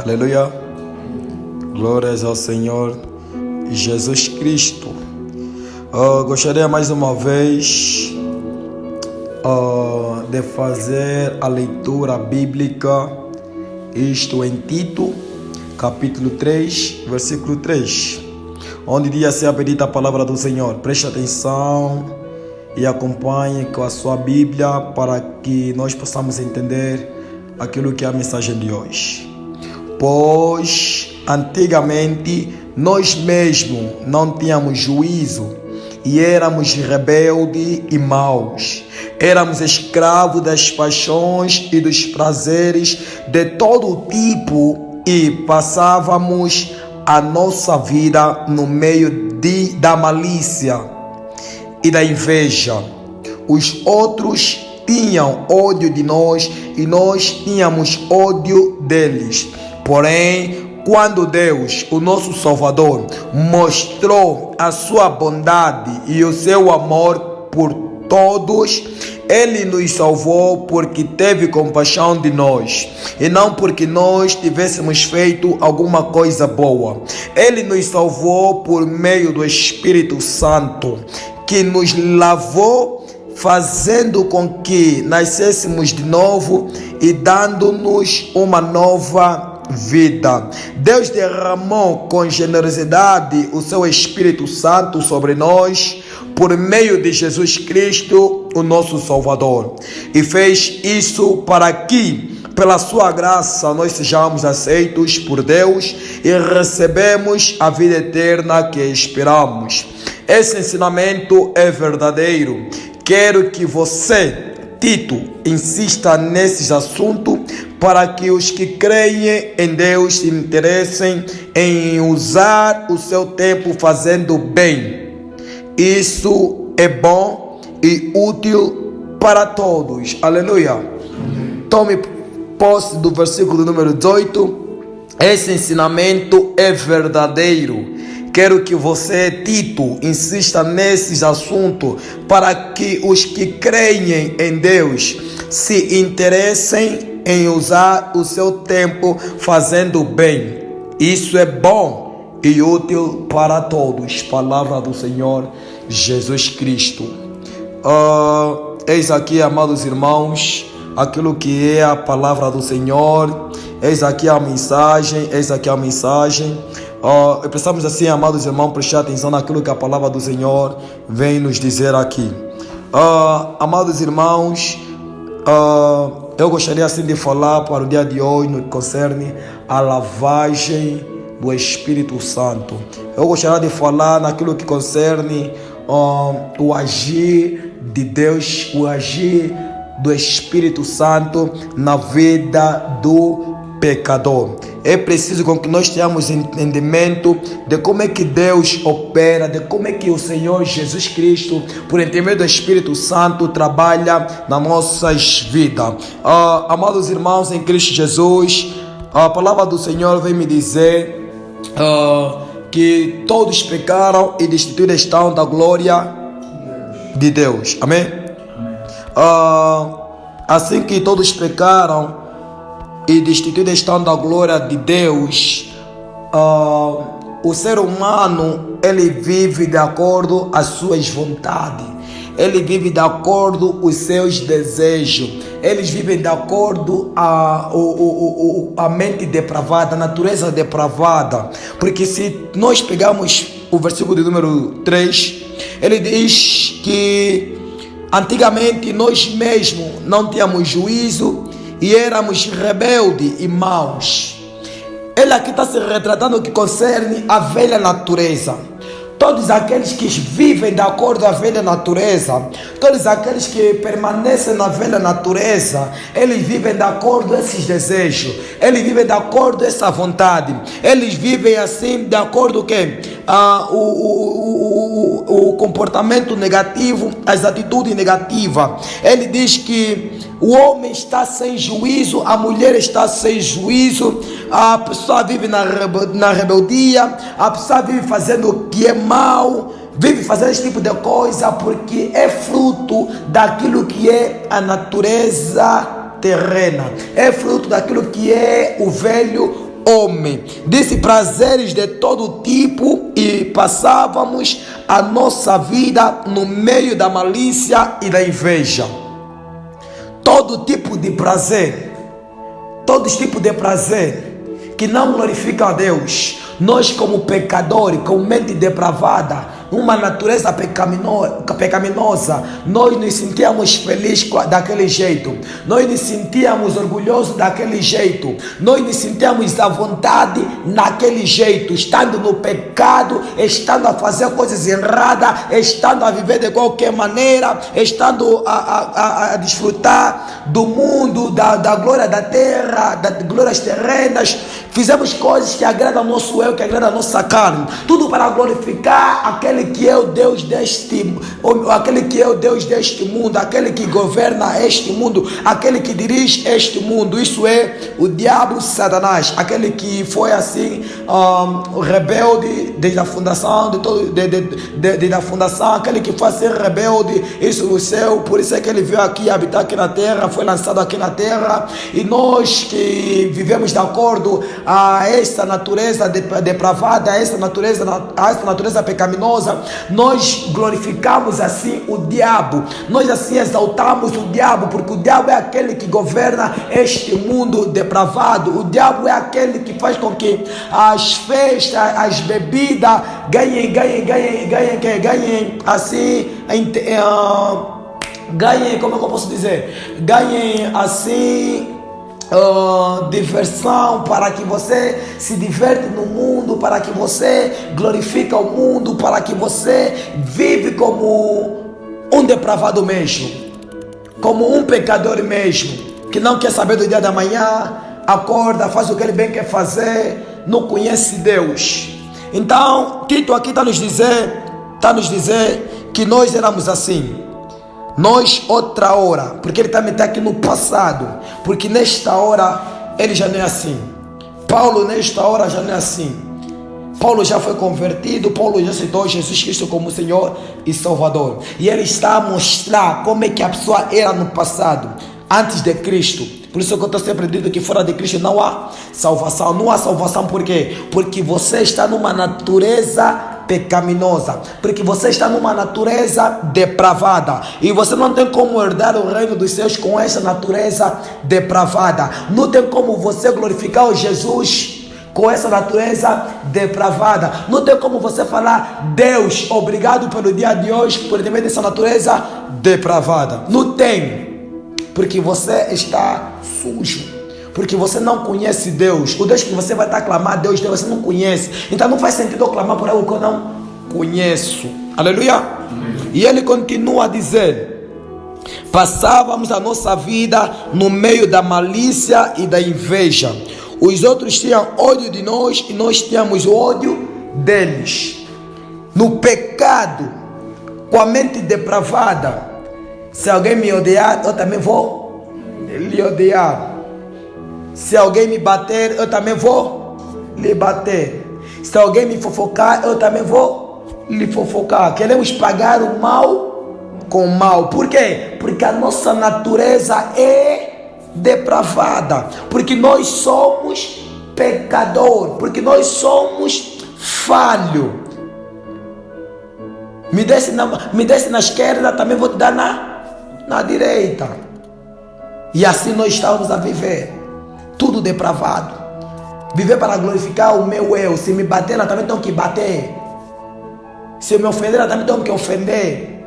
Aleluia. Glórias ao Senhor Jesus Cristo. Gostaria mais uma vez de fazer a leitura bíblica, isto em Tito, capítulo 3, versículo 3, onde diz assim a bendita palavra do Senhor. Preste atenção e acompanhe com a sua Bíblia para que nós possamos entender aquilo que é a mensagem de hoje. Pois antigamente nós mesmos não tínhamos juízo e éramos rebeldes e maus. Éramos escravos das paixões e dos prazeres de todo tipo e passávamos a nossa vida no meio da malícia e da inveja. Os outros tinham ódio de nós e nós tínhamos ódio deles. Porém, quando Deus, o nosso Salvador, mostrou a sua bondade e o seu amor por todos, Ele nos salvou porque teve compaixão de nós e não porque nós tivéssemos feito alguma coisa boa. Ele nos salvou por meio do Espírito Santo, que nos lavou, fazendo com que nascêssemos de novo e dando-nos uma nova vida. Deus derramou com generosidade o seu Espírito Santo sobre nós por meio de Jesus Cristo, o nosso Salvador, e fez isso para que, pela sua graça, nós sejamos aceitos por Deus e recebemos a vida eterna que esperamos. Esse ensinamento é verdadeiro. Quero que você, Tito, insista nesses assuntos para que os que creem em Deus se interessem em usar o seu tempo fazendo bem. Isso é bom e útil para todos. Aleluia. Tome posse do versículo número 18. Esse ensinamento é verdadeiro. Quero que você, Tito, insista nesses assuntos para que os que creem em Deus se interessem em usar o seu tempo fazendo bem. Isso é bom e útil para todos. Palavra do Senhor Jesus Cristo. Eis aqui, amados irmãos, aquilo que é a palavra do Senhor. Eis aqui a mensagem. Precisamos assim, amados irmãos, prestar atenção naquilo que a palavra do Senhor vem nos dizer aqui. Amados irmãos, eu gostaria assim de falar para o dia de hoje no que concerne a lavagem do Espírito Santo. Eu gostaria de falar naquilo que concerne o agir de Deus, o agir do Espírito Santo na vida do pecador. É preciso que nós tenhamos entendimento de como é que Deus opera, de como é que o Senhor Jesus Cristo, por intermédio do Espírito Santo, trabalha nas nossas vidas. Amados irmãos em Cristo Jesus, a palavra do Senhor vem me dizer que todos pecaram e destituídos estão da glória de Deus. Amém? Assim que todos pecaram e destituídos estão da glória de Deus, o ser humano, ele vive de acordo às suas vontades, ele vive de acordo com os seus desejos, eles vivem de acordo a mente depravada, a natureza depravada. Porque se nós pegarmos o versículo de número 3, ele diz que antigamente nós mesmos não tínhamos juízo e éramos rebeldes e maus. Ele aqui está se retratando o que concerne a velha natureza. Todos aqueles que vivem de acordo à velha natureza, todos aqueles que permanecem na velha natureza, eles vivem de acordo a esses desejos, eles vivem de acordo a essa vontade, eles vivem assim de acordo com o comportamento negativo, as atitudes negativas. Ele diz que o homem está sem juízo, a mulher está sem juízo, a pessoa vive na rebeldia, a pessoa vive fazendo o que é mal, vive fazendo esse tipo de coisa porque é fruto daquilo que é a natureza terrena, é fruto daquilo que é o velho homem. Disse prazeres de todo tipo e passávamos a nossa vida no meio da malícia e da inveja. Todo tipo de prazer, todo tipo de prazer que não glorifica a Deus. Nós como pecadores, com mente depravada, uma natureza pecaminosa, nós nos sentíamos felizes daquele jeito, nós nos sentíamos orgulhosos daquele jeito, nós nos sentíamos à vontade naquele jeito, estando no pecado, estando a fazer coisas erradas, estando a viver de qualquer maneira, estando a desfrutar do mundo, da glória da terra, das glórias terrenas. Fizemos coisas que agradam ao nosso eu, que agradam a nossa carne, tudo para glorificar aquele que é o Deus deste mundo, aquele que é o Deus deste mundo, aquele que governa este mundo, aquele que dirige este mundo. Isso é o diabo, Satanás, aquele que foi assim rebelde desde a fundação desde a fundação, aquele que foi assim rebelde, isso no céu. Por isso é que ele veio aqui habitar aqui na terra, foi lançado aqui na terra, e nós que vivemos de acordo a esta natureza depravada, a esta natureza pecaminosa, nós glorificamos assim o diabo, nós assim exaltamos o diabo, porque o diabo é aquele que governa este mundo depravado. O diabo é aquele que faz com que as festas, as bebidas ganhem assim, ganhem, como é que eu posso dizer, ganhem assim diversão, para que você se diverte no mundo, para que você glorifica o mundo, para que você vive como um depravado mesmo, como um pecador mesmo, que não quer saber do dia da manhã, acorda, faz o que ele bem quer fazer, não conhece Deus. Então Tito aqui está nos dizer que nós éramos assim. Nós outra hora, porque ele também está aqui no passado, porque nesta hora ele já não é assim. Paulo nesta hora já não é assim. Paulo já foi convertido, Paulo já aceitou Jesus Cristo como Senhor e Salvador. E ele está a mostrar como é que a pessoa era no passado, antes de Cristo. Por isso que eu estou sempre dizendo que fora de Cristo não há salvação. Não há salvação por quê? Porque você está numa natureza pecaminosa, porque você está numa natureza depravada, e você não tem como herdar o reino dos céus com essa natureza depravada. Não tem como você glorificar o Jesus com essa natureza depravada. Não tem como você falar: Deus, obrigado pelo dia de hoje, por intermédio dessa natureza depravada. Não tem, porque você está sujo, porque você não conhece Deus. O Deus que você vai estar a clamar, Deus, você não conhece. Então não faz sentido eu clamar por algo que eu não conheço. Aleluia. E ele continua a dizer: passávamos a nossa vida no meio da malícia e da inveja. Os outros tinham ódio de nós e nós tínhamos ódio deles. No pecado, com a mente depravada, se alguém me odiar, eu também vou lhe odiar. Se alguém me bater, eu também vou lhe bater. Se alguém me fofocar, eu também vou lhe fofocar. Queremos pagar o mal com o mal. Por quê? Porque a nossa natureza é depravada. Porque nós somos pecador. Porque nós somos falho. Me desce na esquerda, também vou te dar na direita. E assim nós estamos a viver. Tudo depravado. Viver para glorificar o meu eu. Se me bater, ela também tem que bater. Se me ofender, ela também tem que ofender.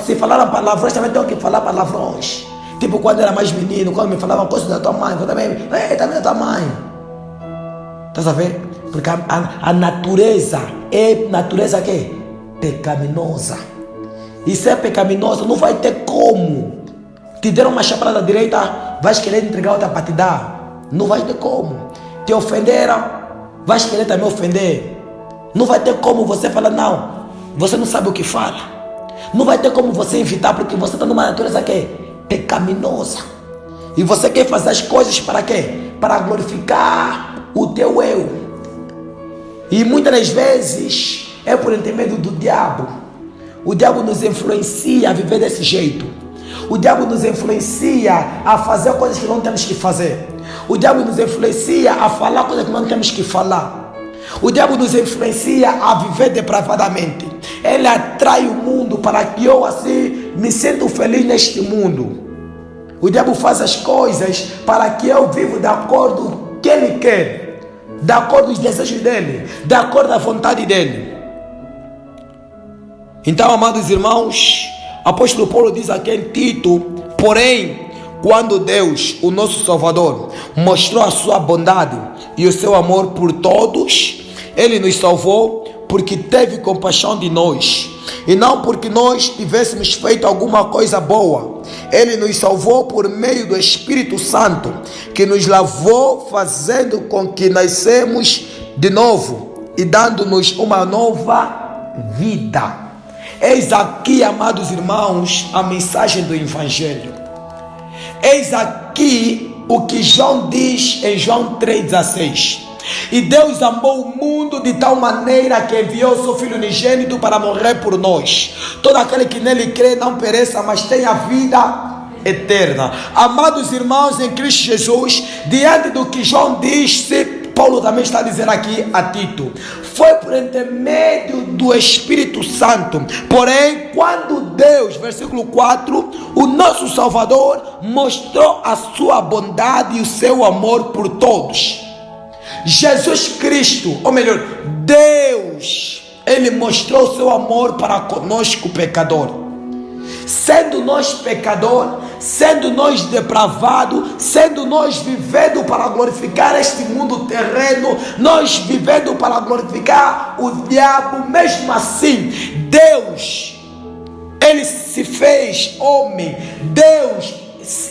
Se falar palavrões, também tem que falar palavrões. Tipo quando era mais menino, quando me falavam coisas da tua mãe, eu também da tua mãe. Estás a ver? Porque a natureza é natureza que? Pecaminosa. E se é pecaminosa, não vai ter como. Te deram uma chapada da direita, vais querer entregar outra para te dar. Não vai ter como. Te ofenderam, vais querer também ofender. Não vai ter como você falar: não, você não sabe o que fala. Não vai ter como você evitar, porque você está numa natureza que é pecaminosa. E você quer fazer as coisas para quê? Para glorificar o teu eu. E muitas das vezes é por intermédio do diabo. O diabo nos influencia a viver desse jeito. O diabo nos influencia a fazer coisas que não temos que fazer. O diabo nos influencia a falar coisas que não temos que falar. O diabo nos influencia a viver depravadamente. Ele atrai o mundo para que eu assim me sinta feliz neste mundo. O diabo faz as coisas para que eu viva de acordo com o que ele quer, de acordo com os desejos dele, de acordo com a vontade dele. Então, amados irmãos, o apóstolo Paulo diz aqui em Tito: porém, quando Deus, o nosso Salvador, mostrou a sua bondade e o seu amor por todos, Ele nos salvou porque teve compaixão de nós, e não porque nós tivéssemos feito alguma coisa boa. Ele nos salvou por meio do Espírito Santo, que nos lavou, fazendo com que nascemos de novo e dando-nos uma nova vida. Eis aqui, amados irmãos, a mensagem do Evangelho. Eis aqui o que João diz em João 3,16. E Deus amou o mundo de tal maneira que enviou o seu Filho unigênito para morrer por nós. Todo aquele que nele crê não pereça, mas tenha vida eterna. Amados irmãos em Cristo Jesus, diante do que João disse, Paulo também está dizendo aqui a Tito: foi por intermédio do Espírito Santo. Porém, quando Deus, versículo 4, o nosso Salvador, mostrou a sua bondade e o seu amor por todos. Jesus Cristo, ou melhor, Deus, Ele mostrou o seu amor para conosco, pecador. Sendo nós pecador, sendo nós depravados, sendo nós vivendo para glorificar este mundo terreno, nós vivendo para glorificar o diabo, mesmo assim, Deus, Ele se fez homem. Deus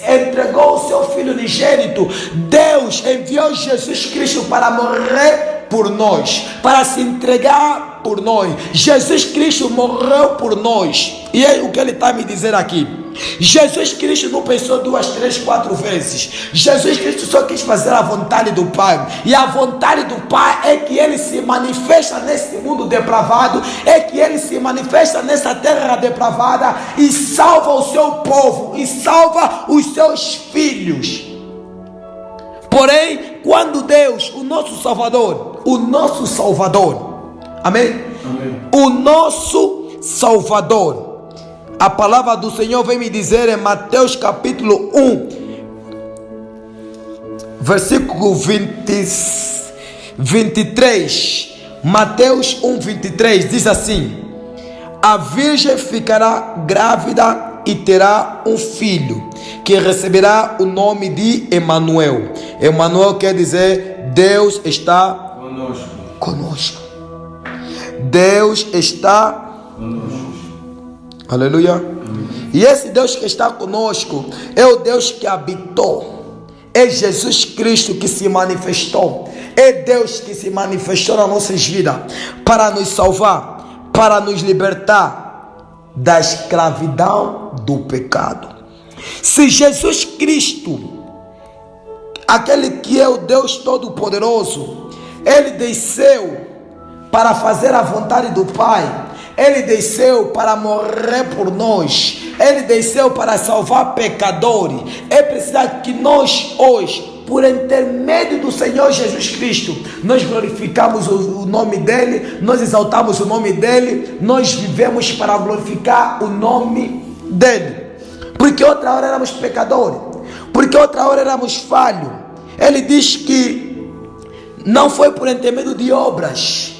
entregou o seu Filho unigênito. Deus enviou Jesus Cristo para morrer por nós, para se entregar por nós. Jesus Cristo morreu por nós. E é o que ele está me dizendo aqui. Jesus Cristo não pensou 2, 3, 4 vezes. Jesus Cristo só quis fazer a vontade do Pai. E a vontade do Pai é que Ele se manifesta nesse mundo depravado, é que Ele se manifesta nessa terra depravada e salva o seu povo, e salva os seus filhos. Porém, quando Deus, o nosso Salvador, amém? Amém. O nosso Salvador, a palavra do Senhor vem me dizer em Mateus capítulo 1, versículo 23. Mateus 1, 23 diz assim: a virgem ficará grávida e terá um filho, que receberá o nome de Emanuel. Emanuel quer dizer Deus está conosco. Deus está conosco. Aleluia. E esse Deus que está conosco é o Deus que habitou, é Jesus Cristo que se manifestou, é Deus que se manifestou nas nossas vidas para nos salvar, para nos libertar da escravidão do pecado. Se Jesus Cristo, aquele que é o Deus Todo-Poderoso, Ele desceu para fazer a vontade do Pai, Ele desceu para morrer por nós, Ele desceu para salvar pecadores. É preciso que nós hoje, por intermédio do Senhor Jesus Cristo, nós glorificamos o nome dEle, nós exaltamos o nome dEle, nós vivemos para glorificar o nome dEle. Porque outra hora éramos pecadores, porque outra hora éramos falhos. Ele diz que não foi por intermédio de obras,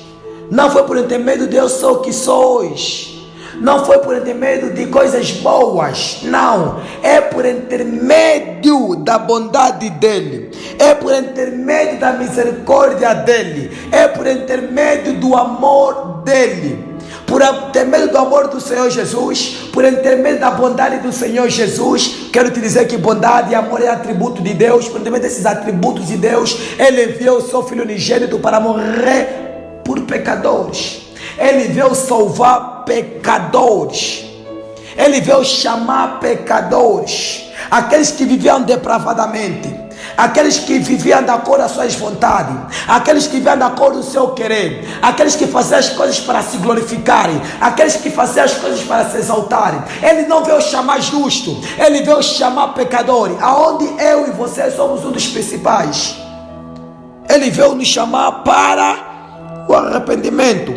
não foi por intermédio de eu sou o que sois, não foi por intermédio de coisas boas, não, é por intermédio da bondade dEle, é por intermédio da misericórdia dEle, é por intermédio do amor dEle, por intermédio do amor do Senhor Jesus, por intermédio da bondade do Senhor Jesus. Quero te dizer que bondade e amor é atributo de Deus. Por intermédio desses atributos de Deus, Ele enviou o seu Filho unigênito para morrer por pecadores. Ele veio salvar pecadores, Ele veio chamar pecadores, aqueles que viviam depravadamente, aqueles que viviam de acordo às suas vontades, aqueles que viviam de acordo com o seu querer, aqueles que faziam as coisas para se glorificarem, aqueles que faziam as coisas para se exaltarem. Ele não veio chamar justo, ele veio chamar pecador, aonde eu e você somos um dos principais. Ele veio nos chamar para o arrependimento,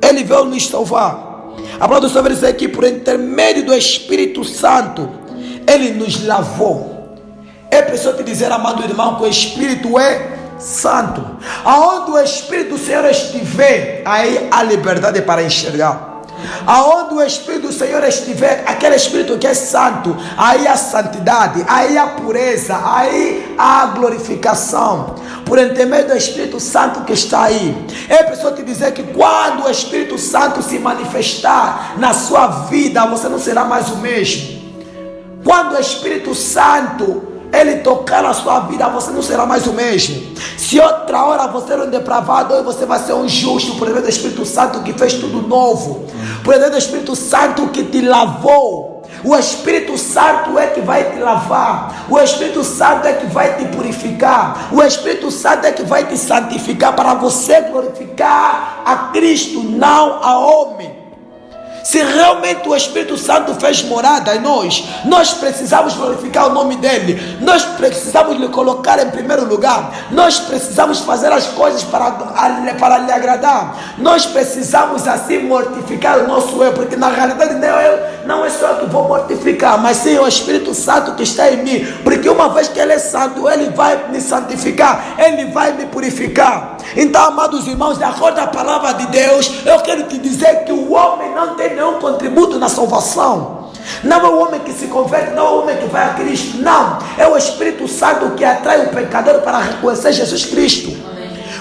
ele veio nos salvar. A palavra do Senhor diz aqui, por intermédio do Espírito Santo, ele nos lavou. É preciso te dizer, amado irmão, que o Espírito é santo. Aonde o Espírito do Senhor estiver, aí há liberdade para enxergar. Aonde o Espírito do Senhor estiver, aquele Espírito que é santo, aí há santidade, aí há pureza, aí há glorificação. Por intermédio do Espírito Santo que está aí. É preciso te dizer que quando o Espírito Santo se manifestar na sua vida, você não será mais o mesmo. Quando o Espírito Santo ele tocar na sua vida, você não será mais o mesmo. Se outra hora você era um depravado, hoje você vai ser um justo, por meio do Espírito Santo que fez tudo novo, por meio do Espírito Santo que te lavou. O Espírito Santo é que vai te lavar, o Espírito Santo é que vai te purificar, o Espírito Santo é que vai te santificar para você glorificar a Cristo, não a homem. Se realmente o Espírito Santo fez morada em nós precisamos glorificar o nome dele, nós precisamos lhe colocar em primeiro lugar, nós precisamos fazer as coisas para lhe agradar, nós precisamos assim mortificar o nosso eu, porque na realidade não é só eu que vou mortificar, mas sim o Espírito Santo que está em mim, porque uma vez que ele é santo, ele vai me santificar, ele vai me purificar. Então, amados irmãos, de acordo com a palavra de Deus, eu quero te dizer que o homem não tem nenhum contributo na salvação. Não é o homem que se converte, não é o homem que vai a Cristo, não, é o Espírito Santo que atrai o pecador para reconhecer Jesus Cristo.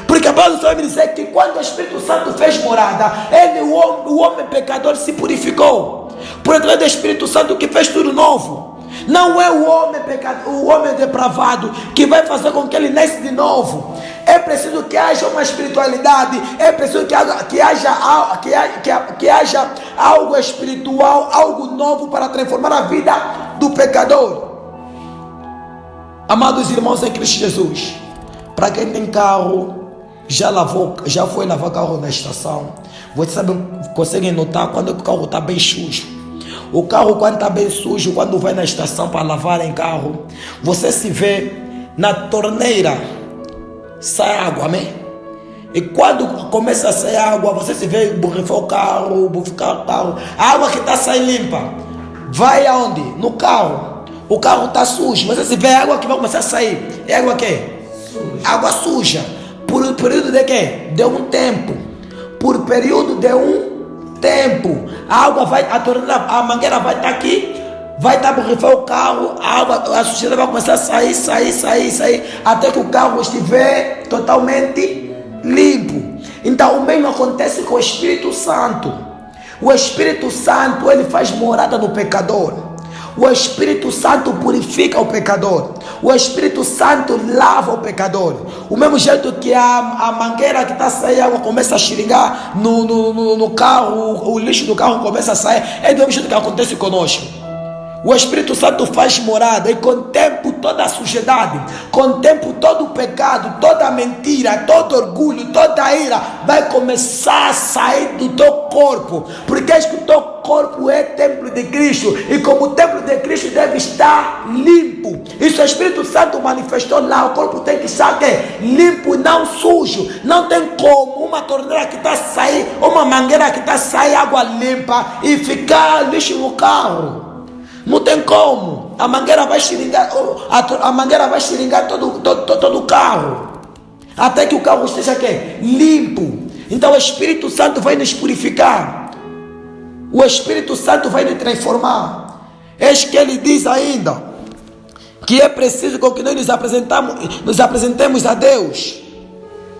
Porque a palavra do Senhor vai dizer que quando o Espírito Santo fez morada, o homem pecador se purificou, por intermédio do Espírito Santo que fez tudo novo. Não é o homem pecador, o homem depravado que vai fazer com que ele nasça de novo. É preciso que haja uma espiritualidade, é preciso que haja algo espiritual, algo novo para transformar a vida do pecador. Amados irmãos em Cristo Jesus, para quem tem carro, já foi lavar carro na estação, vocês conseguem notar quando o carro está bem sujo. O carro, quando está bem sujo, quando vai na estação para lavar em carro, você se vê na torneira, sai água, amém? E quando começa a sair água, você se vê borrifar o carro, a água que está saindo limpa, vai aonde? No carro. O carro está sujo, você se vê a água que vai começar a sair. É água que? Água suja. Por um período de quê? De um tempo. Por período de um tempo, a água vai, a mangueira vai estar aqui, vai estar borrifar o carro, a sujeira vai começar a sair, até que o carro estiver totalmente limpo. Então o mesmo acontece com o Espírito Santo. O Espírito Santo, ele faz morada no pecador. O Espírito Santo purifica o pecador. O Espírito Santo lava o pecador. O mesmo jeito que a mangueira que está saindo, a água começa a xingar no carro, o lixo do carro começa a sair. É do mesmo jeito que acontece conosco. O Espírito Santo faz morada e com o tempo toda a sujidade, com o tempo todo o pecado, toda a mentira, todo orgulho, toda a ira vai começar a sair do teu corpo, porque é que o teu corpo é templo de Cristo e como o templo de Cristo deve estar limpo. Isso o Espírito Santo manifestou lá, o corpo tem que estar limpo, não sujo. Não tem como uma torneira que está a sair, uma mangueira que está a sair água limpa e ficar lixo no carro. Não tem como. A mangueira vai xiringar todo o carro, até que o carro esteja aqui, limpo. Então o Espírito Santo vai nos purificar. O Espírito Santo vai nos transformar. Eis que ele diz ainda que é preciso que nós nos apresentemos a Deus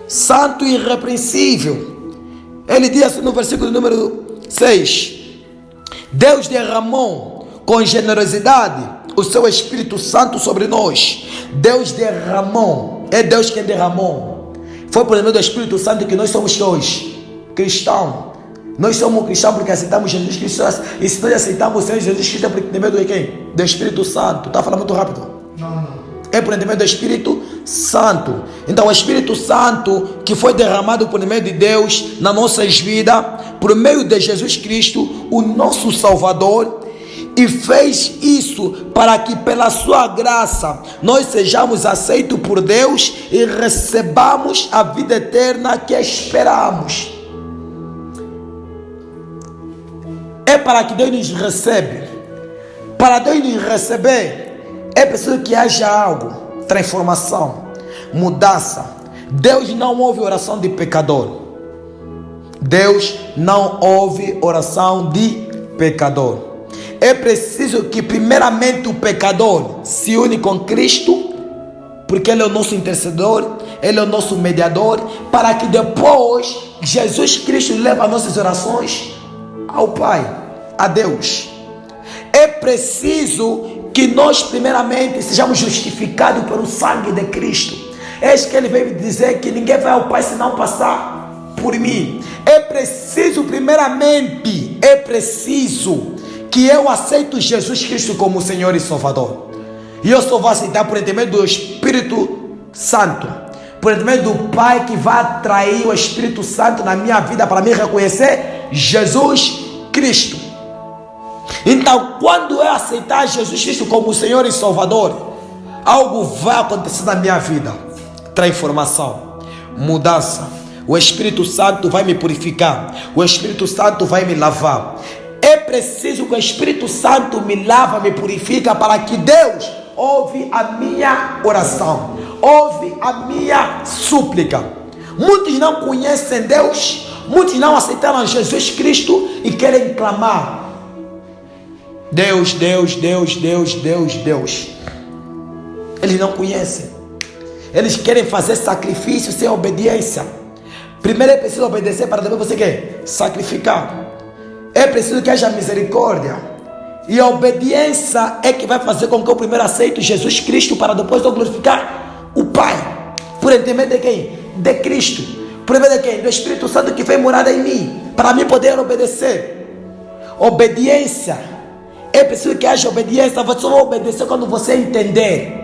santo e irrepreensível. Ele diz assim no versículo número 6: Deus derramou com generosidade o seu Espírito Santo sobre nós. Deus derramou, é Deus quem derramou. Foi por meio do Espírito Santo que nós somos hoje cristãos. Nós somos cristãos porque aceitamos Jesus Cristo. E se nós aceitamos o Senhor Jesus Cristo é por meio de quem? Do Espírito Santo. Está falando muito rápido? Não. é por intermédio do Espírito Santo. Então o Espírito Santo que foi derramado por meio de Deus nas nossas vidas, por meio de Jesus Cristo, o nosso Salvador, e fez isso para que pela sua graça nós sejamos aceitos por Deus e recebamos a vida eterna que esperamos. É para que Deus nos recebe. Para Deus nos receber, é preciso que haja algo, transformação, mudança. Deus não ouve oração de pecador. Deus não ouve oração de pecador. É preciso que primeiramente o pecador se une com Cristo, porque Ele é o nosso intercedor, Ele é o nosso mediador, para que depois Jesus Cristo leve as nossas orações ao Pai, a Deus. É preciso que nós primeiramente sejamos justificados pelo sangue de Cristo. Eis que Ele veio dizer que ninguém vai ao Pai se não passar por mim. É preciso primeiramente, que eu aceito Jesus Cristo como Senhor e Salvador. E eu só vou aceitar por intermédio do Espírito Santo, por intermédio do Pai que vai atrair o Espírito Santo na minha vida para me reconhecer Jesus Cristo. Então, quando eu aceitar Jesus Cristo como Senhor e Salvador, algo vai acontecer na minha vida. Transformação, mudança. O Espírito Santo vai me purificar. O Espírito Santo vai me lavar. É preciso que o Espírito Santo me lava, me purifica, para que Deus ouve a minha oração, ouve a minha súplica. Muitos não conhecem Deus, muitos não aceitaram Jesus Cristo e querem clamar: Deus, Deus, Deus, Deus, Deus, Deus. Eles não conhecem. Eles querem fazer sacrifício sem obediência. Primeiro é preciso obedecer para depois você quer sacrificar. É preciso que haja misericórdia. E a obediência é que vai fazer com que eu primeiro aceite Jesus Cristo, para depois eu glorificar o Pai. Por intermédio de quem? De Cristo. Por intermédio de quem? Do Espírito Santo que vem morar em mim, para mim poder obedecer. Obediência. É preciso que haja obediência. Você só vai obedecer quando você entender.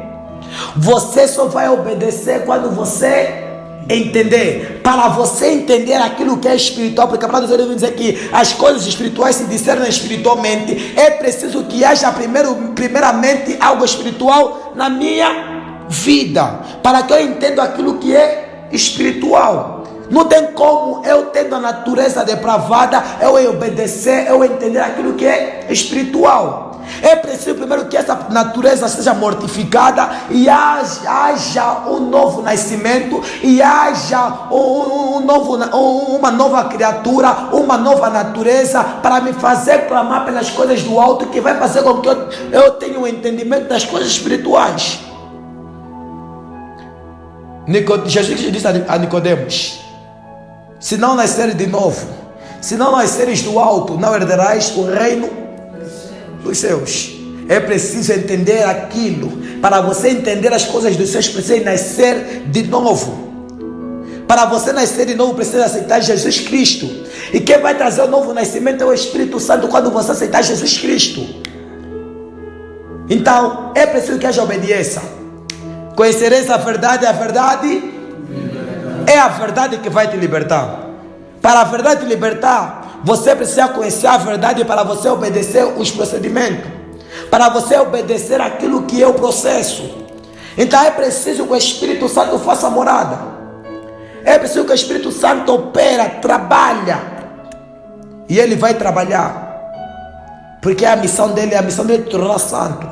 Você só vai obedecer quando você entender. Para você entender aquilo que é espiritual, porque a palavra de Deus vai dizer que as coisas espirituais se discernem espiritualmente. É preciso que haja primeiramente algo espiritual na minha vida, para que eu entenda aquilo que é espiritual. Não tem como eu, tendo a natureza depravada, eu obedecer, eu entender aquilo que é espiritual. É preciso primeiro que essa natureza seja mortificada e haja um novo nascimento, e haja uma nova criatura, uma nova natureza, para me fazer clamar pelas coisas do alto, que vai fazer com que eu tenha um entendimento das coisas espirituais. Jesus disse a Nicodemos: se não nasceres de novo, se não nasceres do alto, não herdarás o reino dos céus. É preciso entender aquilo. Para você entender as coisas dos céus, precisa nascer de novo. Para você nascer de novo, precisa aceitar Jesus Cristo. E quem vai trazer o novo nascimento é o Espírito Santo, quando você aceitar Jesus Cristo. Então, é preciso que haja obediência. Conhecereis a verdade é a verdade que vai te libertar. Para a verdade te libertar, você precisa conhecer a verdade, para você obedecer os procedimentos, para você obedecer aquilo que é o processo. Então é preciso que o Espírito Santo faça morada. É preciso que o Espírito Santo opera, trabalha. E ele vai trabalhar, porque a missão dele é te tornar santo,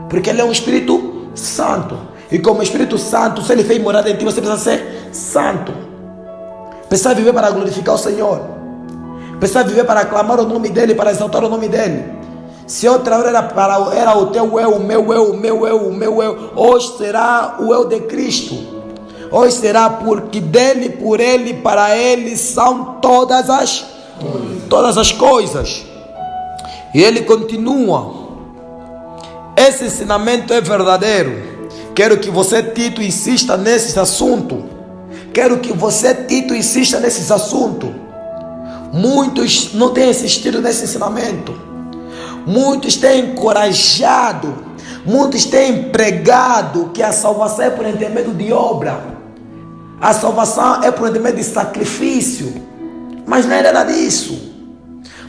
porque ele é um Espírito Santo. E como Espírito Santo, se ele fez morada em ti, você precisa ser santo. Precisa viver para glorificar o Senhor. Precisa viver para aclamar o nome dele, para exaltar o nome dele. Se outra hora era o teu eu, o meu eu, o meu eu, o meu eu, hoje será o eu de Cristo. Hoje será porque dele, por ele, para ele são todas as coisas. E ele continua: esse ensinamento é verdadeiro. Quero que você, Tito, insista nesses assuntos. Quero que você, Tito, insista nesses assuntos. Muitos não têm insistido nesse ensinamento. Muitos têm encorajado. Muitos têm pregado que a salvação é por intermédio de obra. A salvação é por intermédio de sacrifício. Mas não é nada disso.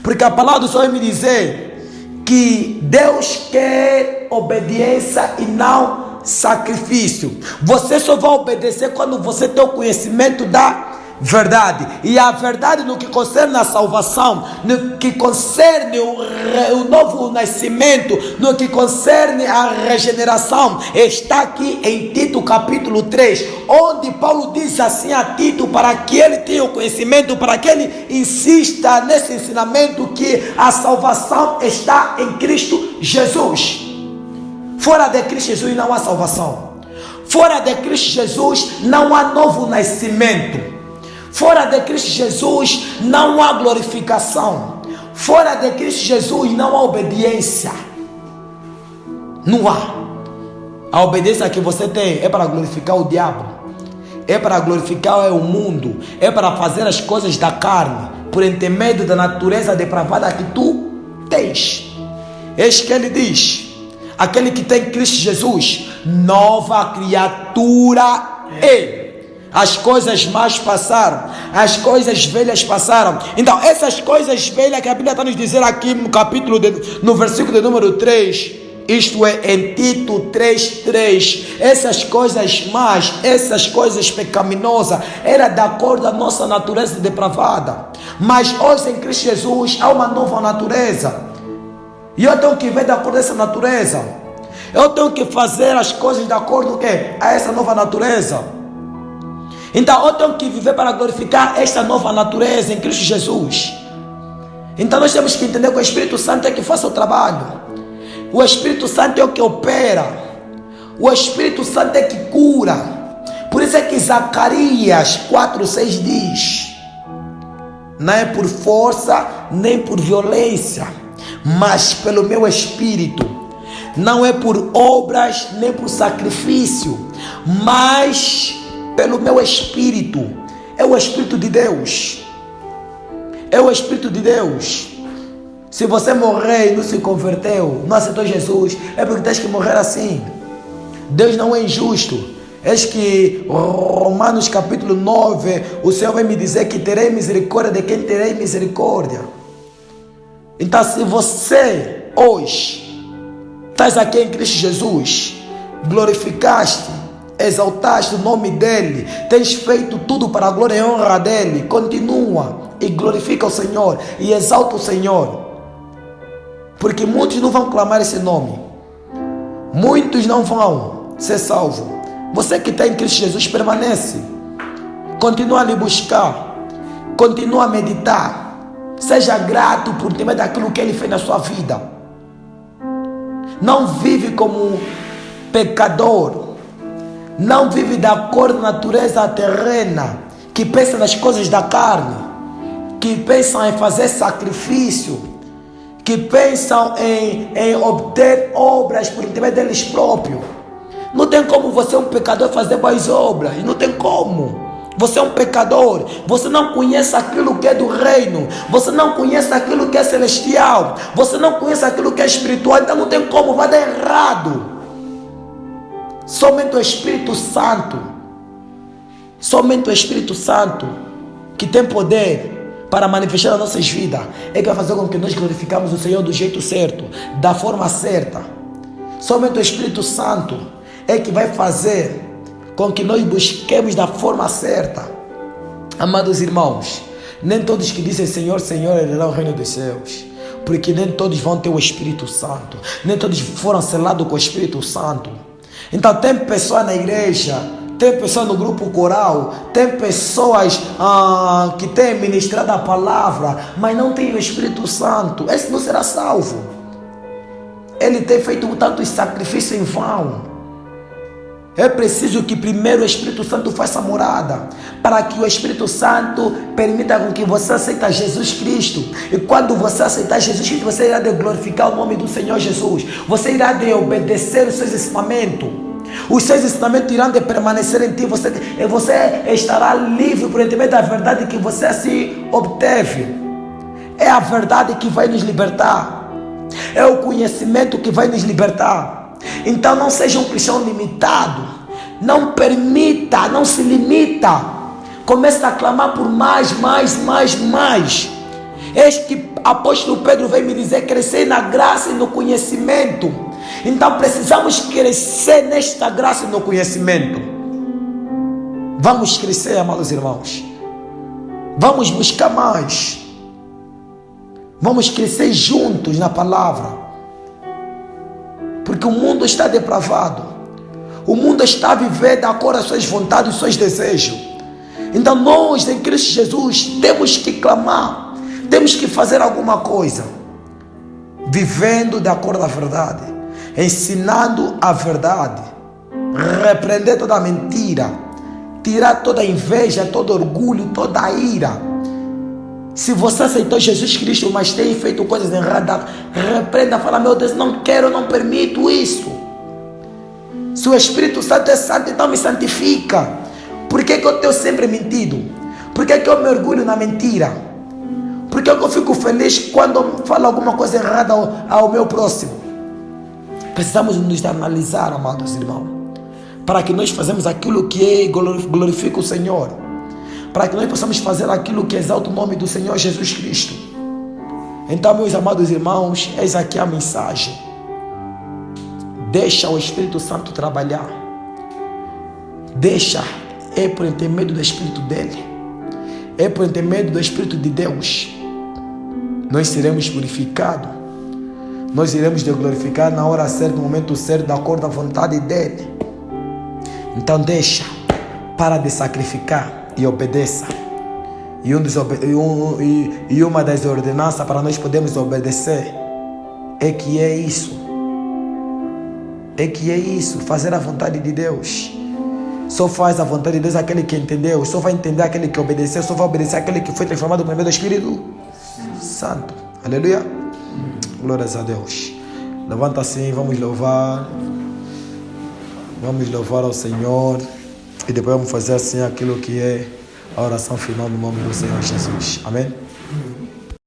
Porque a palavra do Senhor me dizer que Deus quer obediência e não sacrifício. Você só vai obedecer quando você tem o conhecimento da verdade. E a verdade no que concerne a salvação, no que concerne o novo nascimento, no que concerne a regeneração, está aqui em Tito capítulo 3, onde Paulo diz assim a Tito para que ele tenha o conhecimento, para que ele insista nesse ensinamento que a salvação está em Cristo Jesus. Fora de Cristo Jesus não há salvação. Fora de Cristo Jesus não há novo nascimento. Fora de Cristo Jesus não há glorificação. Fora de Cristo Jesus não há obediência. Não há. A obediência que você tem é para glorificar o diabo. É para glorificar o mundo. É para fazer as coisas da carne, por intermédio da natureza depravada que tu tens. Eis que ele diz: aquele que tem Cristo Jesus, nova criatura é. As coisas más passaram, as coisas velhas passaram. Então, essas coisas velhas que a Bíblia está nos dizer aqui no capítulo, no versículo de número 3, isto é, em Tito 3:3, essas coisas más, essas coisas pecaminosas, era de acordo à nossa natureza depravada. Mas hoje em Cristo Jesus há uma nova natureza. E eu tenho que ver de acordo a essa natureza. Eu tenho que fazer as coisas de acordo a essa nova natureza. Então eu tenho que viver para glorificar esta nova natureza em Cristo Jesus. Então nós temos que entender que o Espírito Santo é que faz o trabalho. O Espírito Santo é o que opera. O Espírito Santo é que cura. Por isso é que Zacarias 4:6 diz: não é por força nem por violência, mas pelo meu Espírito. Não é por obras nem por sacrifício, mas pelo meu Espírito. É o Espírito de Deus. É o Espírito de Deus. Se você morrer e não se converteu, não aceitou Jesus, é porque tens que morrer assim. Deus não é injusto. Eis que Romanos capítulo 9, o Senhor vai me dizer que terei misericórdia de quem terei misericórdia. Então, se você hoje estás aqui em Cristo Jesus, glorificaste, exaltaste o nome dele, tens feito tudo para a glória e honra dele, continua e glorifica o Senhor e exalta o Senhor, porque muitos não vão clamar esse nome, muitos não vão ser salvos. Você que está em Cristo Jesus, permanece, continua a lhe buscar, continua a meditar, seja grato por intermédio daquilo que ele fez na sua vida. Não vive como pecador. Não vive de acordo com a natureza terrena, que pensa nas coisas da carne, que pensam em fazer sacrifício, que pensam em obter obras por intermédio deles próprios. Não tem como você, um pecador, fazer boas obras. Não tem como. Você é um pecador. Você não conhece aquilo que é do reino. Você não conhece aquilo que é celestial. Você não conhece aquilo que é espiritual. Então não tem como, vai dar errado. Somente o Espírito Santo, somente o Espírito Santo, que tem poder para manifestar nas nossas vidas, é que vai fazer com que nós glorificamos o Senhor do jeito certo, da forma certa. Somente o Espírito Santo é que vai fazer com que nós busquemos da forma certa. Amados irmãos, nem todos que dizem Senhor, Senhor, herdarão o reino dos céus, porque nem todos vão ter o Espírito Santo, nem todos foram selados com o Espírito Santo. Então tem pessoas na igreja, tem pessoas no grupo coral, tem pessoas que têm ministrado a palavra, mas não tem o Espírito Santo. Esse não será salvo. Ele tem feito tantos sacrifícios em vão. É preciso que primeiro o Espírito Santo faça morada, para que o Espírito Santo permita com que você aceite Jesus Cristo. E quando você aceitar Jesus Cristo, você irá de glorificar o nome do Senhor Jesus. Você irá de obedecer os seus ensinamentos. Os seus ensinamentos irão de permanecer em ti. Você estará livre por intermédio da verdade que você assim obteve. É a verdade que vai nos libertar. É o conhecimento que vai nos libertar. Então não seja um cristão limitado. Não permita, não se limita. Comece a clamar por mais. Eis que apóstolo Pedro veio me dizer: crescer na graça e no conhecimento. Então precisamos crescer nesta graça e no conhecimento. Vamos crescer, amados irmãos. Vamos buscar mais. Vamos crescer juntos na palavra. Porque o mundo está depravado. O mundo está a viver de acordo às suas vontades e seus desejos. Então nós, em Cristo Jesus, temos que clamar. Temos que fazer alguma coisa. Vivendo de acordo à verdade. Ensinando a verdade. Repreender toda a mentira. Tirar toda a inveja, todo orgulho, toda a ira. Se você aceitou Jesus Cristo, mas tem feito coisas erradas, repreenda, fala: meu Deus, não quero, não permito isso. Se o Espírito Santo é santo, então me santifica. Por que eu tenho sempre mentido? Por que eu me orgulho na mentira? Por que eu fico feliz quando falo alguma coisa errada ao meu próximo? Precisamos nos analisar, amados irmãos, para que nós façamos aquilo que glorifica o Senhor, para que nós possamos fazer aquilo que exalta o nome do Senhor Jesus Cristo. Então, meus amados irmãos, eis aqui a mensagem. Deixa o Espírito Santo trabalhar. Deixa, é por intermédio do Espírito dele, é por intermédio do Espírito de Deus, nós seremos purificados. Nós iremos te glorificar na hora certa, no momento certo, de acordo à vontade dele. Então deixa, para de sacrificar e obedeça. E uma das ordenanças para nós podermos obedecer é que é isso, fazer a vontade de Deus. Só faz a vontade de Deus aquele que entendeu, só vai entender aquele que obedeceu, só vai obedecer aquele que foi transformado por meio do Espírito Santo. Aleluia. Glórias a Deus. Levanta assim, vamos louvar ao Senhor. E depois vamos fazer assim aquilo que é a oração final no nome do Senhor Jesus. Amém?